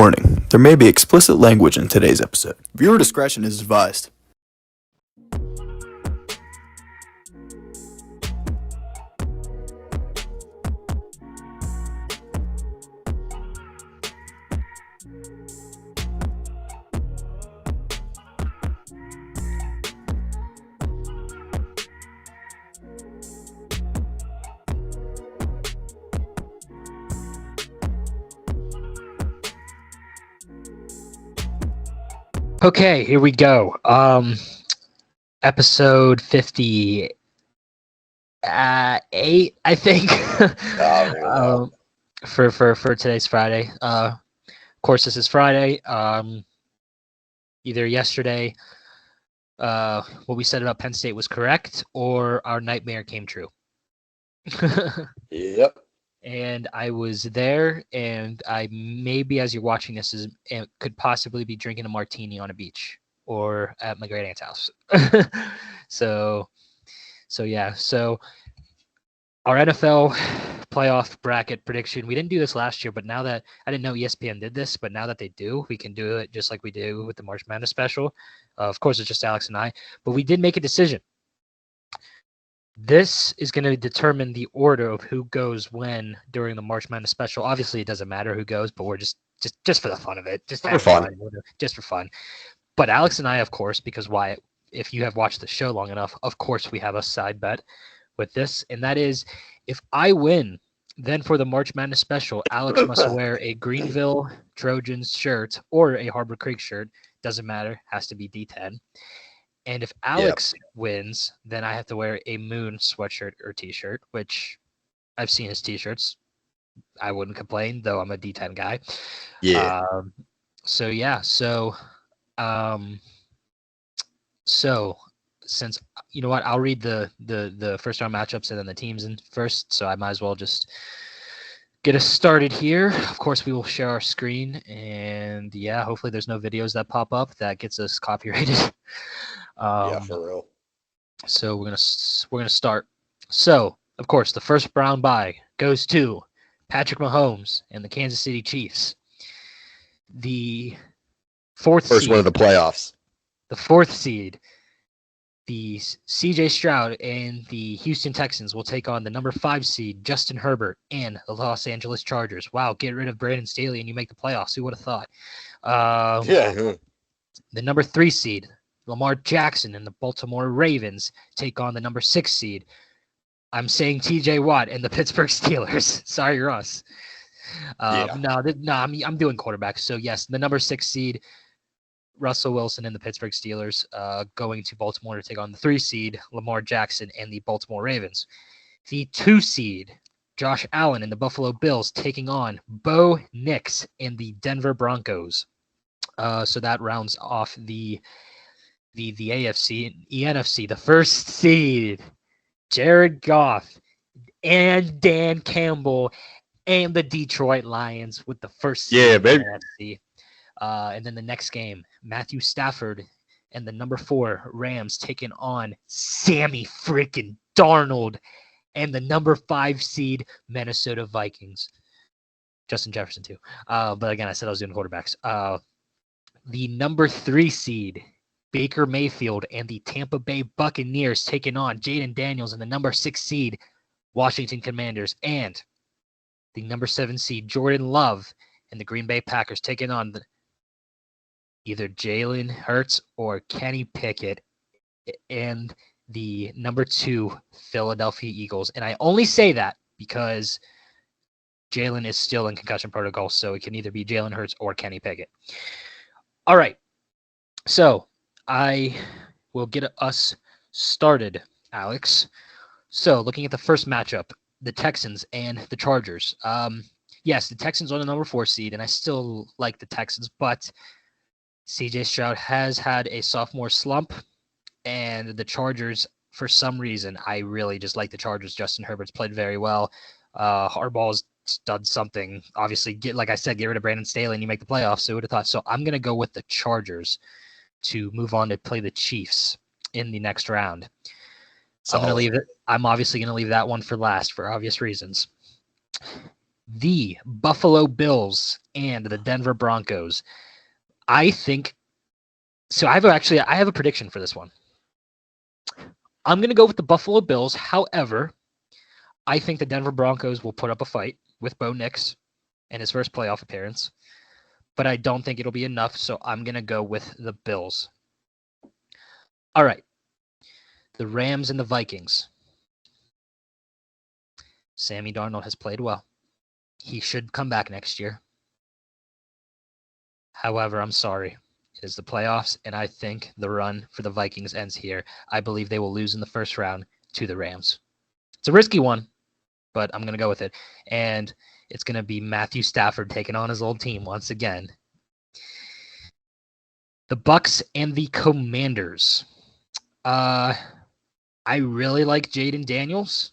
Warning, there may be explicit language in today's episode. Viewer discretion is advised. Okay, here we go. Episode 58, I think. For today's Friday. Of course, this is Friday. Either yesterday, what we said about Penn State was correct, or our nightmare came true. Yep. And I was there, and I maybe, as you're watching this, could possibly be drinking a martini on a beach or at my great aunt's house. So yeah. So our NFL playoff bracket prediction. We didn't do this last year, but now that I didn't know ESPN did this, but now that they do, we can do it just like we do with the March Madness special. Of course, it's just Alex and I, but we did make a decision. This is going to determine the order of who goes when during the March Madness special. Obviously, it doesn't matter who goes, but we're just for the fun of it, just for fun. But Alex and I, of course, because why? If you have watched the show long enough, of course, we have a side bet with this, and that is if I win, then for the March Madness special, Alex must wear a Greenville Trojans shirt or a Harbor Creek shirt. Doesn't matter, has to be D10. And if Alex wins, then I have to wear a Moon sweatshirt or T-shirt, which I've seen his T-shirts. I wouldn't complain, though I'm a D10 guy. Yeah. So since, you know what, I'll read the first round matchups and then the teams in first, so I might as well just get us started here. Of course, we will share our screen, and yeah, hopefully there's no videos that pop up that gets us copyrighted. Yeah, for real. So we're gonna start. So of course, the first round bye goes to Patrick Mahomes and the Kansas City Chiefs. The first one of the playoffs. The fourth seed, the CJ Stroud and the Houston Texans will take on the number 5 seed Justin Herbert and the Los Angeles Chargers. Wow, get rid of Brandon Staley and you make the playoffs. Who would have thought? The number 3 seed Lamar Jackson and the Baltimore Ravens take on the number 6 seed. I'm saying TJ Watt and the Pittsburgh Steelers. Sorry, Russ. I'm doing quarterbacks. So yes, the number 6 seed Russell Wilson and the Pittsburgh Steelers going to Baltimore to take on the 3 seed Lamar Jackson and the Baltimore Ravens. The 2 seed Josh Allen and the Buffalo Bills taking on Bo Nix and the Denver Broncos. So that rounds off the AFC and NFC. The first seed Jared Goff and Dan Campbell and the Detroit Lions with the first seed in the NFC. And then the next game, Matthew Stafford and the number 4 Rams taking on Sammy freaking Darnold and the number 5 seed Minnesota Vikings. Justin Jefferson too. But again, I said I was doing quarterbacks. The number 3 seed Baker Mayfield and the Tampa Bay Buccaneers taking on Jaden Daniels and the number 6 seed Washington Commanders, and the number 7 seed Jordan Love and the Green Bay Packers taking on either Jalen Hurts or Kenny Pickett and the number 2 Philadelphia Eagles. And I only say that because Jalen is still in concussion protocol, so it can either be Jalen Hurts or Kenny Pickett. All right, so I will get us started, Alex. So looking at the first matchup, the Texans and the Chargers. Yes, the Texans are the number 4 seed, and I still like the Texans, but CJ Stroud has had a sophomore slump, and the Chargers, for some reason, I really just like the Chargers. Justin Herbert's played very well. Harbaugh's done something. Obviously, get rid of Brandon Staley and you make the playoffs. So who would have thought? So I'm going to go with the Chargers to move on to play the Chiefs in the next round. So I'm obviously going to leave that one for last for obvious reasons. the Buffalo Bills and the Denver Broncos. I think so. I have a prediction for this one. I'm going to go with the Buffalo Bills. However, I think the Denver Broncos will put up a fight with Bo Nix in his first playoff appearance, but I don't think it'll be enough, so I'm going to go with the Bills. All right. The Rams and the Vikings. Sammy Darnold has played well. He should come back next year. However, I'm sorry. It is the playoffs, and I think the run for the Vikings ends here. I believe they will lose in the first round to the Rams. It's a risky one, but I'm going to go with it. And it's going to be Matthew Stafford taking on his old team once again. The Bucks and the Commanders. I really like Jaden Daniels,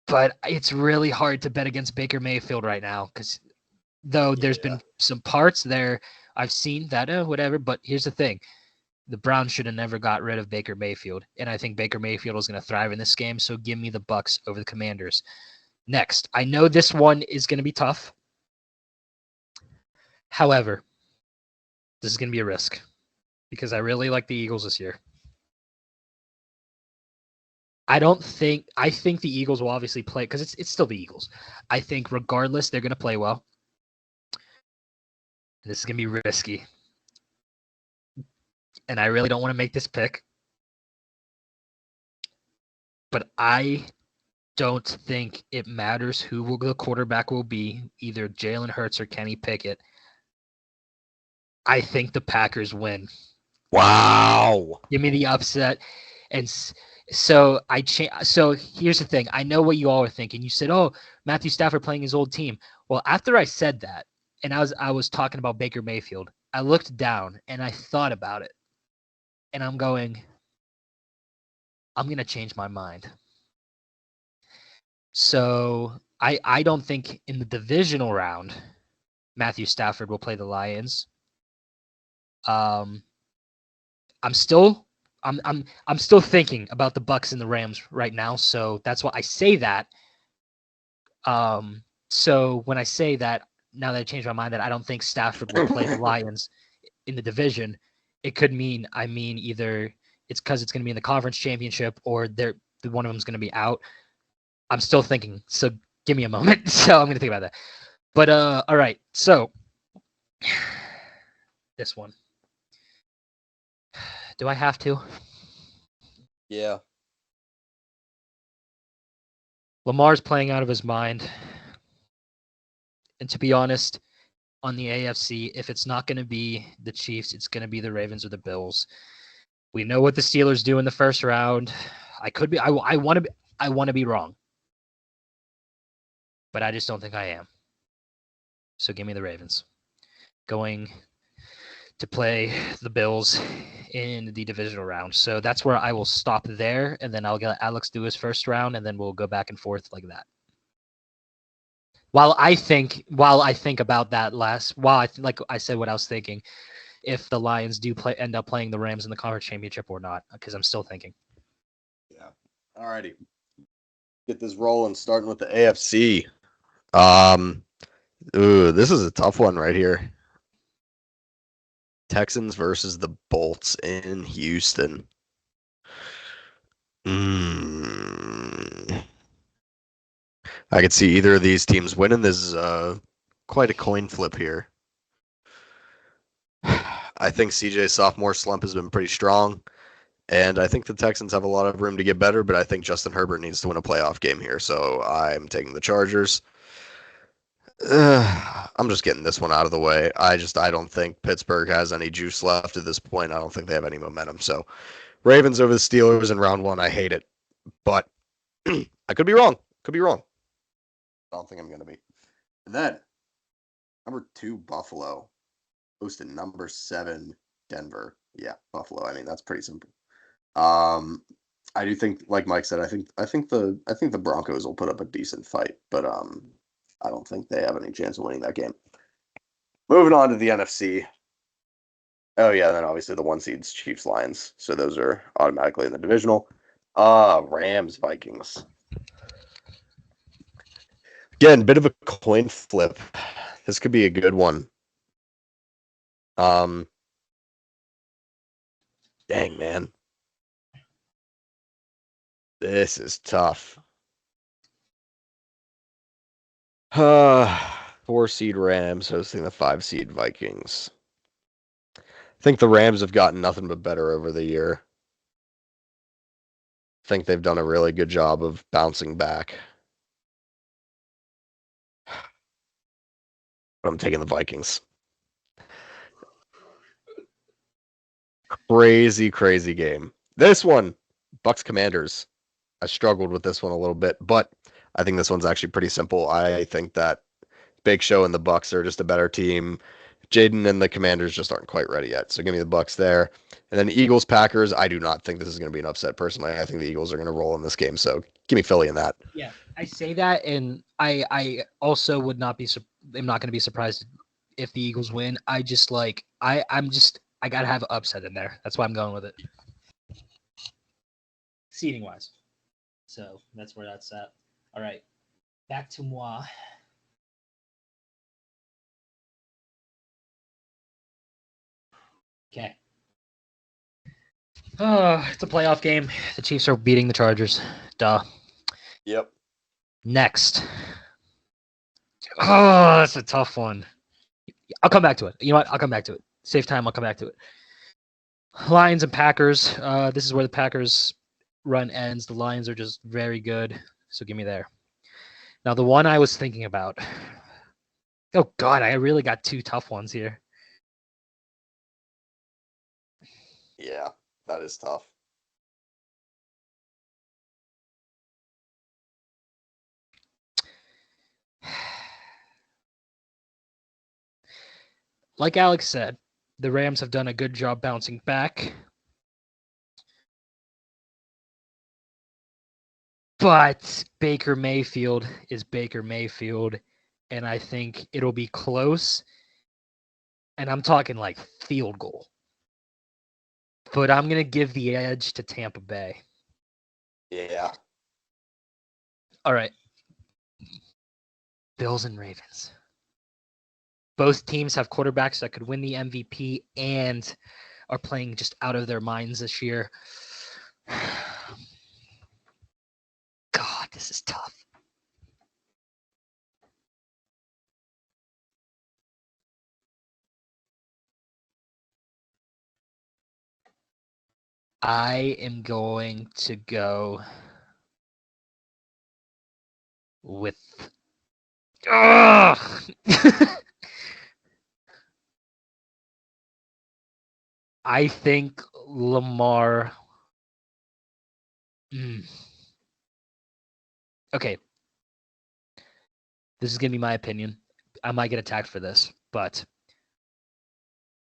but it's really hard to bet against Baker Mayfield right now because there's been some parts there I've seen that whatever, but here's the thing. The Browns should have never got rid of Baker Mayfield, and I think Baker Mayfield is going to thrive in this game, so give me the Bucks over the Commanders. Next, I know this one is going to be tough. However, this is going to be a risk because I really like the Eagles this year. I think the Eagles will obviously play because it's still the Eagles. I think regardless, they're going to play well. This is going to be risky. And I really don't want to make this pick. But I don't think it matters who the quarterback will be, either Jalen Hurts or Kenny Pickett. I think the Packers win. Wow. Give me the upset. And so so here's the thing. I know what you all are thinking. You said, "Oh, Matthew Stafford playing his old team." Well, after I said that, and I was talking about Baker Mayfield, I looked down and I thought about it. And I'm going to change my mind. So I don't think in the divisional round Matthew Stafford will play the Lions. I'm still thinking about the Bucks and the Rams right now, so that's why I say that. So when I say that, now that I changed my mind that I don't think Stafford will play the Lions in the division, it could mean either it's because it's going to be in the conference championship or one of them is going to be out. I'm still thinking, so give me a moment. So I'm going to think about that. But all right, so this one. Do I have to? Yeah. Lamar's playing out of his mind. And to be honest, on the AFC, if it's not going to be the Chiefs, it's going to be the Ravens or the Bills. We know what the Steelers do in the first round. I want to be wrong. But I just don't think I am. So give me the Ravens. Going to play the Bills in the divisional round. So that's where I will stop there, and then I'll get Alex do his first round, and then we'll go back and forth like that. While I think about that like I said what I was thinking, if the Lions do end up playing the Rams in the conference championship or not, because I'm still thinking. Yeah. Alrighty. Get this rolling, starting with the AFC. This is a tough one right here. Texans versus the Bolts in Houston. I could see either of these teams winning. This is quite a coin flip here. I think CJ's sophomore slump has been pretty strong, and I think the Texans have a lot of room to get better, but I think Justin Herbert needs to win a playoff game here, so I'm taking the Chargers. I'm just getting this one out of the way. I don't think Pittsburgh has any juice left at this point. I don't think they have any momentum. So Ravens over the Steelers in round one. I hate it, but I could be wrong. I don't think I'm going to be. And then number 2, Buffalo hosted number 7, Denver. Yeah, Buffalo. I mean, that's pretty simple. I do think, like Mike said, I think the Broncos will put up a decent fight, but I don't think they have any chance of winning that game. Moving on to the NFC. Oh yeah, and then obviously the 1 seeds, Chiefs, Lions. So those are automatically in the divisional. Rams, Vikings. Again, bit of a coin flip. This could be a good one. Dang, man. This is tough. 4-seed Rams hosting the 5-seed Vikings. I think the Rams have gotten nothing but better over the year. I think they've done a really good job of bouncing back. But I'm taking the Vikings. Crazy, crazy game. This one, Bucks Commanders. I struggled with this one a little bit, but I think this one's actually pretty simple. I think that Big Show and the Bucks are just a better team. Jaden and the Commanders just aren't quite ready yet. So give me the Bucks there. And then Eagles Packers, I do not think this is going to be an upset personally. I think the Eagles are going to roll in this game. So give me Philly in that. Yeah, I say that, and I also would not be. I'm not going to be surprised if the Eagles win. I just like I gotta have upset in there. That's why I'm going with it. Seating wise, so that's where that's at. All right, back to moi. Okay. It's a playoff game. The Chiefs are beating the Chargers. Duh. Yep. Next. Oh, that's a tough one. I'll come back to it. You know what? I'll come back to it. Save time. I'll come back to it. Lions and Packers. This is where the Packers run ends. The Lions are just very good. So give me there. Now, the one I was thinking about. Oh, God. I really got two tough ones here. Yeah, that is tough. Like Alex said, the Rams have done a good job bouncing back. But Baker Mayfield is Baker Mayfield, and I think it'll be close. And I'm talking like field goal. But I'm going to give the edge to Tampa Bay. Yeah. All right. Bills and Ravens. Both teams have quarterbacks that could win the MVP and are playing just out of their minds this year. God, this is tough. I am going to go with. I think Lamar. Okay. This is going to be my opinion. I might get attacked for this, but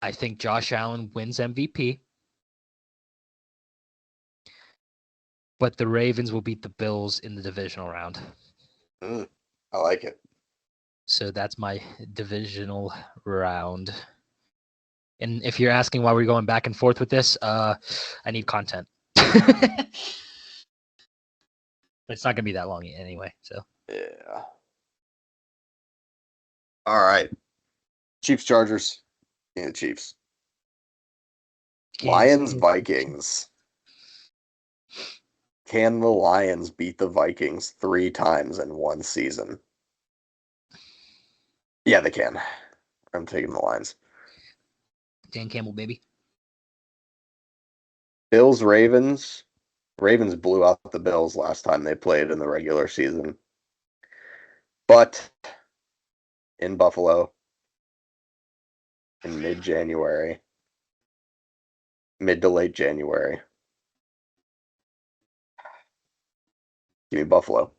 I think Josh Allen wins MVP. But the Ravens will beat the Bills in the divisional round. I like it. So that's my divisional round. And if you're asking why we're going back and forth with this, I need content. But it's not going to be that long anyway. So Yeah. All right. Chiefs, Chargers. Yeah, Chiefs. Lions, Vikings. Can the Lions beat the Vikings 3 times in one season? Yeah, they can. I'm taking the Lions. Dan Campbell, baby. Bills, Ravens. Ravens blew out the Bills last time they played in the regular season. But in Buffalo, in mid-January, mid to late January. Give me Buffalo.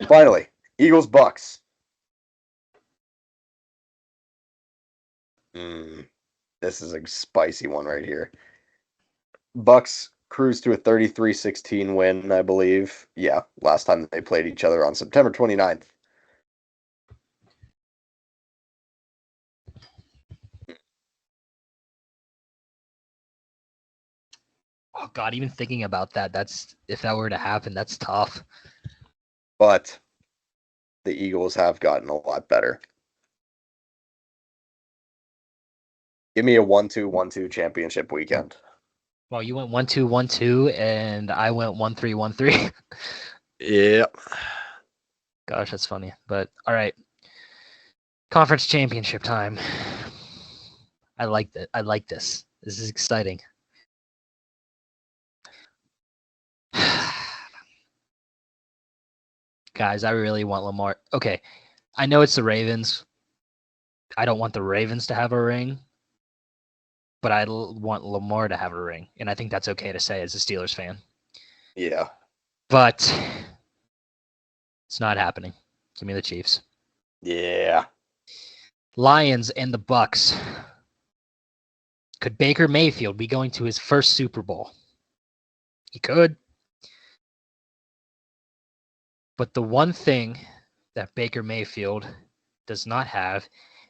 Finally, Eagles, Bucks. This is a spicy one right here. Bucks cruised to a 33-16 win, I believe. Yeah, last time they played each other on September 29th. Oh God, even thinking about that, if that were to happen, that's tough. But the Eagles have gotten a lot better. Give me a 1-2, 1-2 championship weekend. Well, you went 1-2, 1-2, and I went 1-3, 1-3. Yep. Gosh, that's funny. But all right, conference championship time. I like that. I like this. This is exciting. Guys, I really want Lamar. Okay, I know it's the Ravens. I don't want the Ravens to have a ring, but I want Lamar to have a ring, and I think that's okay to say as a Steelers fan. Yeah. But it's not happening. Give me the Chiefs. Yeah. Lions and the Bucks. Could Baker Mayfield be going to his first Super Bowl? He could. But the one thing that Baker Mayfield does not have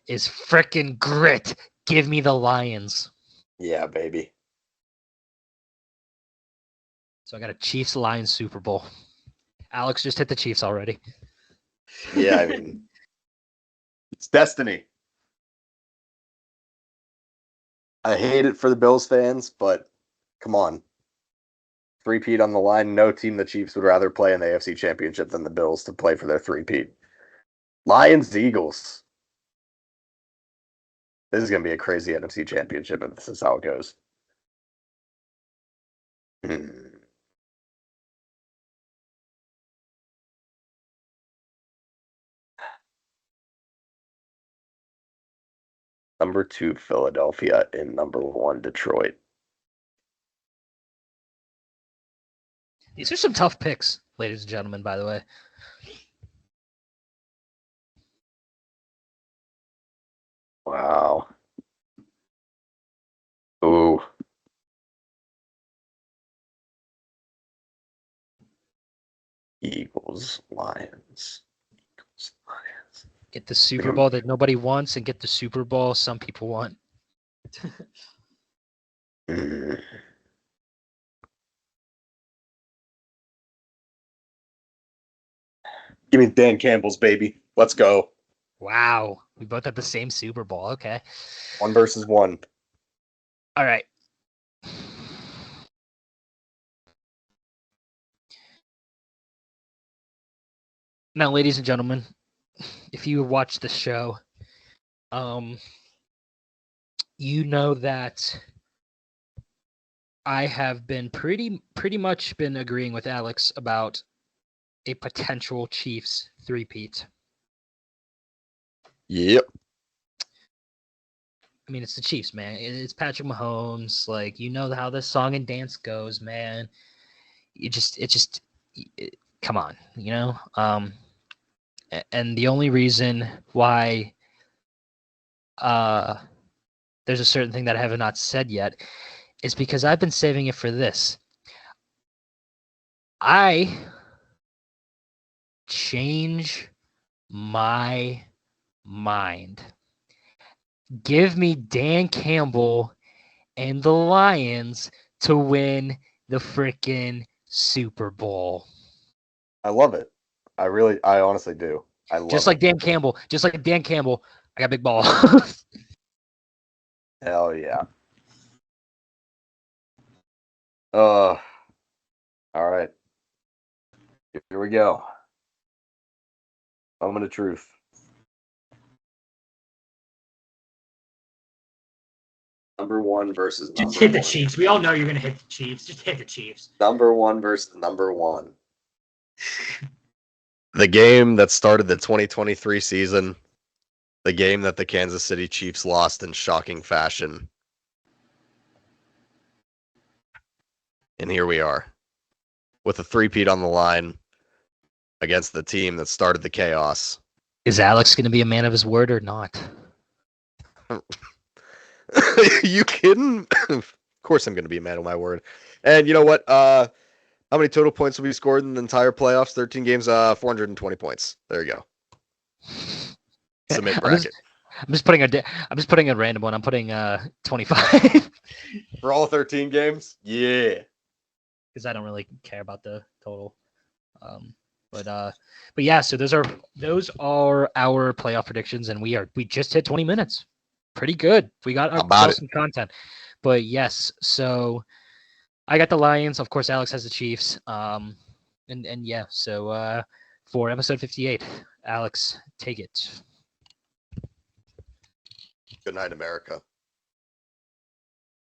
is frickin' grit. Give me the Lions. Yeah, baby. So I got a Chiefs-Lions Super Bowl. Alex just hit the Chiefs already. Yeah, I mean, it's destiny. I hate it for the Bills fans, but come on. Three-peat on the line. No team the Chiefs would rather play in the AFC Championship than the Bills to play for their three-peat. Lions, Eagles. This is going to be a crazy NFC Championship if this is how it goes. Number 2, Philadelphia, and number 1, Detroit. These are some tough picks, ladies and gentlemen, by the way. Wow. Ooh. Eagles, Lions. Eagles, Lions. Get the Super Bowl that nobody wants and get the Super Bowl some people want. Mm. Give me Dan Campbell's, baby. Let's go. Wow. We both have the same Super Bowl. Okay. 1 versus 1. All right. Now, ladies and gentlemen, if you watch the show, you know that I have been pretty much been agreeing with Alex about a potential Chiefs three-peat. Yep. I mean, it's the Chiefs, man. It's Patrick Mahomes. Like, you know how this song and dance goes, man. Come on, you know? And the only reason why there's a certain thing that I have not said yet is because I've been saving it for this. I change my mind. Give me Dan Campbell and the Lions to win the freaking Super Bowl. I love it. I honestly do. I love Just like it. Dan Campbell. Just like Dan Campbell, I got big balls. Hell yeah. All right. Here we go. Moment of truth. Number 1 versus number Just hit the 1. Chiefs. We all know you're going to hit the Chiefs. Just hit the Chiefs. Number 1 versus number 1. The game that started the 2023 season. The game that the Kansas City Chiefs lost in shocking fashion. And here we are. With a three-peat on the line against the team that started the chaos. Is Alex going to be a man of his word or not? You kidding? Of course I'm going to be a man of my word. And you know what? How many total points will be scored in the entire playoffs? 13 games, 420 points. There you go. Submit bracket. I'm just putting a random one. I'm putting 25. For all 13 games? Yeah. because I don't really care about the total. But yeah, so those are our playoff predictions, and we just hit 20 minutes. Pretty good. We got some content. But yes, so I got the Lions. Of course, Alex has the Chiefs. And yeah, so for episode 58, Alex, take it. Good night, America.